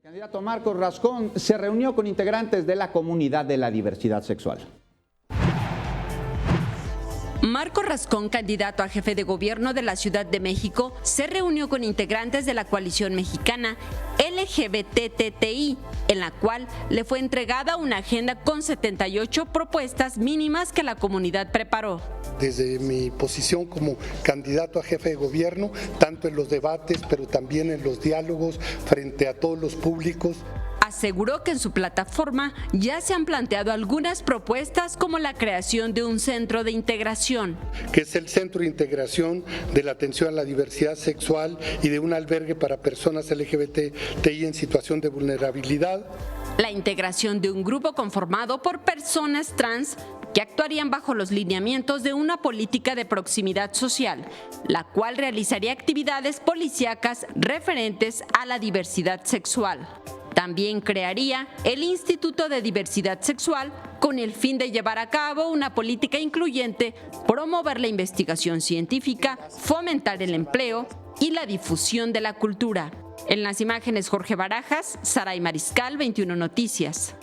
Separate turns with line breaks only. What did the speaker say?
El candidato Marcos Rascón se reunió con integrantes de la comunidad de la diversidad sexual.
Marcos Rascón, candidato a jefe de gobierno de la Ciudad de México, se reunió con integrantes de la coalición mexicana LGBTTI, en la cual le fue entregada una agenda con 78 propuestas mínimas que la comunidad preparó.
Desde mi posición como candidato a jefe de gobierno, tanto en los debates, pero también en los diálogos frente a todos los públicos,
aseguró que en su plataforma ya se han planteado algunas propuestas como la creación de un centro de integración,
que es el Centro de Integración de la Atención a la Diversidad Sexual y de un albergue para personas LGBTI en situación de vulnerabilidad.
La integración de un grupo conformado por personas trans que actuarían bajo los lineamientos de una política de proximidad social, la cual realizaría actividades policíacas referentes a la diversidad sexual. También crearía el Instituto de Diversidad Sexual con el fin de llevar a cabo una política incluyente, promover la investigación científica, fomentar el empleo y la difusión de la cultura. En las imágenes, Jorge Barajas, Saray Mariscal, 21 Noticias.